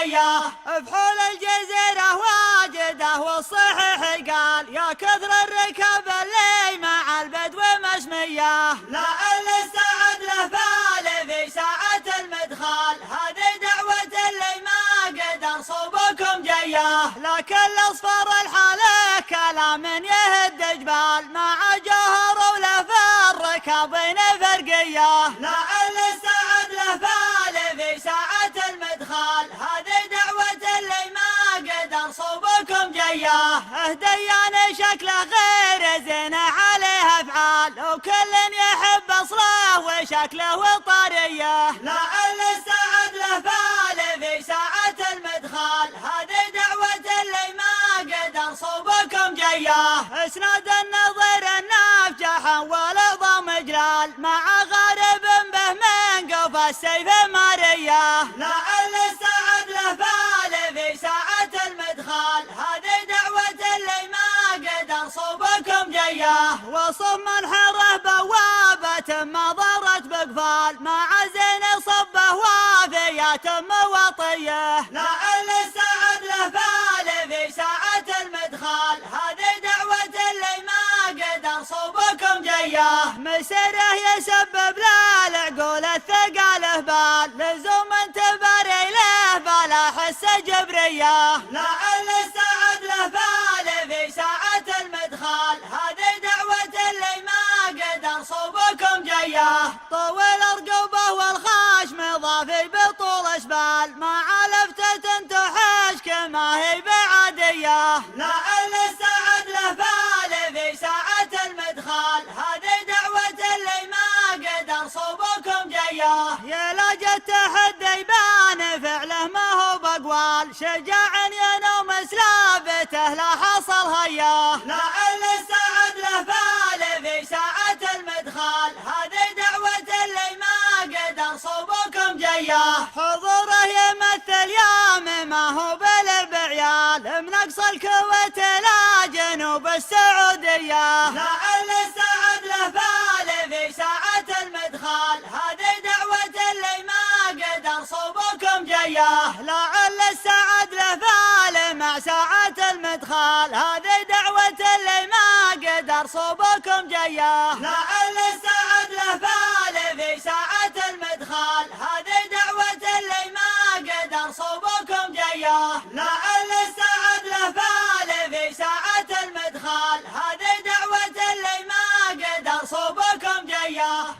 جيه. بحول الجزيرة واجده والصحيح قال يا كثر الركاب اللي مع البدو مسميه. لعل السعد له فال في ساعة المدخال، هذه دعوة اللي ما قدر صوبكم جيه. لكن الاصفر الحالة كلام يهد جبال، مع جوهر وله في الركابين فرقيه. لعل السعد له فال في ساعة المدخال، هذه دعوة اللي ما قدر صوبكم جيه. ديان شكله غير زين عليه افعال، وكل يحب اصله وشكله وطريه. لعل السعد له فال في ساعة المدخال، هذه دعوة اللي ما قدر صوبكم جيه. اسناد النظر النافجح والعظم جلال، مع غارب به من قوف السيف ماريه. لعل السعد له فال في ساعة المدخال، هذه دعوة اللي ما قدر صوبكم جيه. وصف منحره بوابة ما ضرت بقفال، مع زين صبه وافيات مواطيه. لعل السعد له فال في ساعة المدخال، هذه دعوة اللي ما قدر صوبكم جيه. مسيره يسبب له العقول الثقاله بال، لزوم تباري له بلا حس جبريه. لعل السعد له فال في ساعة المدخال، هذه دعوة اللي ما قدر صوبكم جيه. طول ارقبه والخشم ضافي بطول اشبال، مع لفتة تحش كما هي بعاديه. لعل السعد له فال في ساعة المدخال، هذه دعوة اللي ما قدر صوبكم جيه. يا لاجة تحدي بان فعله ما هو بقوال، شجاع ينوم سلابته لا حصل هياه. لعل السعد له فال في ساعة المدخال، هذه دعوة اللي ما قدر صوبكم جيه. حضوره يمثل يوم ما هو بالبعيال، من اقصى الكويت الى جنوب السعوديه. لعل السعد له فال في ساعة المدخال، هذه دعوة اللي ما قدر صوبكم جيه. لعل السعد له فال مع ساعة المدخال، هذه دعوة اللي ما قدر صوبكم جيه. لعل السعد له فال في ساعة المدخال، هذه دعوة اللي ما قدر صوبكم جيه. لعل السعد له فال في ساعة المدخال، هذه دعوة اللي ما قدر صوبكم جيه.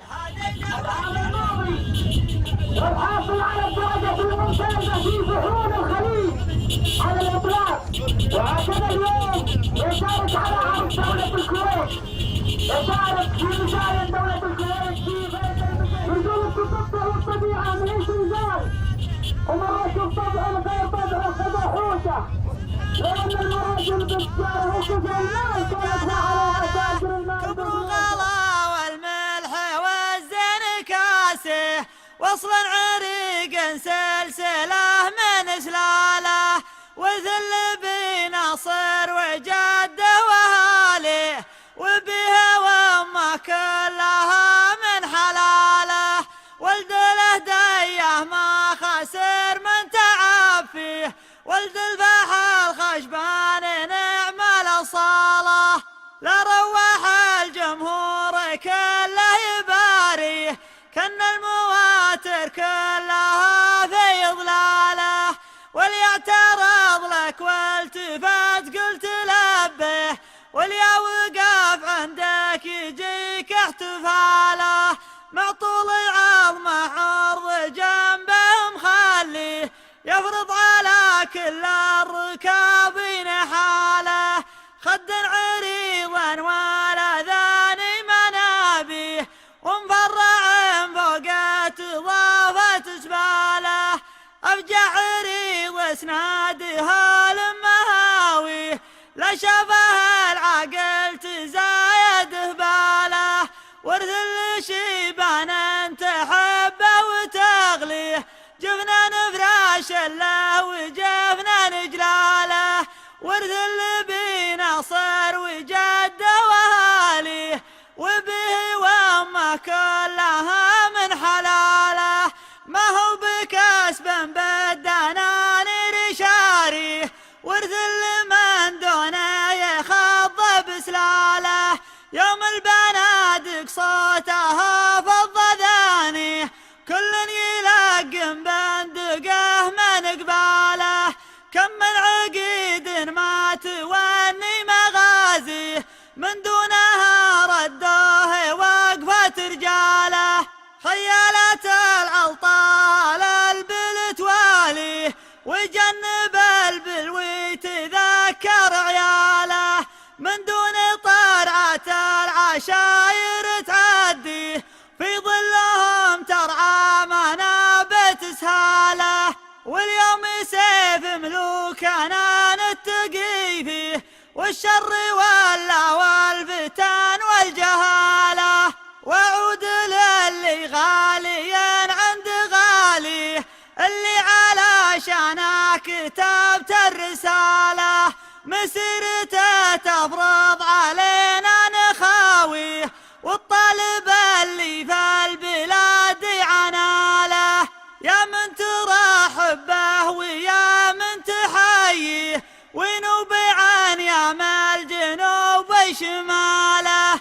والحاصل على الدرجة الممتازة في بحور الخليج على الإطلاق. وهكذا اليوم يشارك على عرض دولة الكويت، يشارك في مشارك دولة الكويت في نزول التطبع والطبيعة من ايش نزال، ومرة شوف طبع غير طبع خدوحوسة، لأن المراجل بالسعر وكثر الناس كانت عليها تاجر المال. كبر غلا والملح والزين كاسه، وصل عريق سلسله من سلاله، وذل بناصر وجده واهاله، وبها وامه كلها من حلاله. ولد له ديه ما خسر من تعب فيه، ولد الفحل خشبان نعم الاصاله. لا روح الجمهور كله يباريه، كان المواتر كلها في ظلاله. وليعترض لك والتفات قلت لبه، وليا وقف عندك يجيك احتفاله. مع طول العظمه عرض جنبه مخليه، يفرض على كل الركابين حاله. خد عريضا ولا ذاني منابيه، ومفرع فوق اضافه زباله. افجع عريض اسنادها لمهاويه، لا شافه العقل تزايد هباله. ورث الشيبان انت حبه وتغليه، جفنا نفراش له وجفنا نجلاله. ورث اللي بناصر وجده واهاليه، وبه وامه كلها من حلاله. ما هو بكسب بالدناني صوتها فض ذاني كل يلقم بندقه من قباله كم من عقيد ما توني مغازيه من دونها ردوه وقفة رجاله خيالات العلطال البل تواليه وجنب البلوي تذكر عياله من دون طرعة العشاير تعديه في ظلهم ترعى منابت سهاله واليوم سيف ملوكنا نتقي فيه والشر والفتن والجهاله وعود للي غاليا عند غاليه اللي على شانه كتبت الرساله مسيرته تفرض علينا نخاويه والطالب اللي في البلاد عناله يا من ترحب به ويا من تحييه ونوب عن يام الجنوب وشماله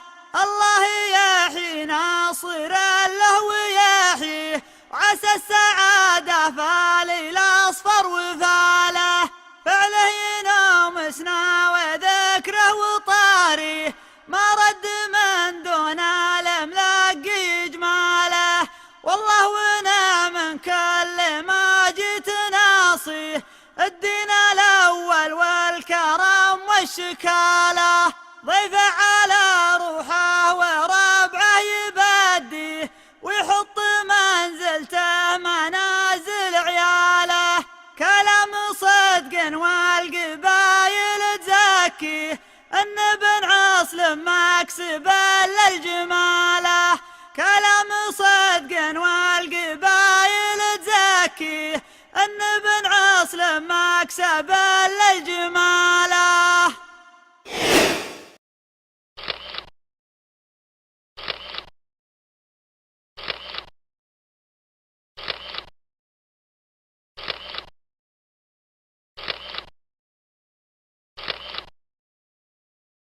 الله يحيي ناصر له ويحييه وعسى السعادة فالي الأصفر وفاله فعله ينومسنا وذكره وطاريه ما رد من دون الأملاك إجماله والله ونعم كل ما جيت ناصيه الدين الأول والكرم والشكاله ضيفه على روحه وربعه يبديه ويحط منزلته منازل عياله كلام صدق والقبايل تزكيه ان بن عصل مكسب للجماله كلام صدق والقبايل تزكيه ان بن عصل مكسب للجماله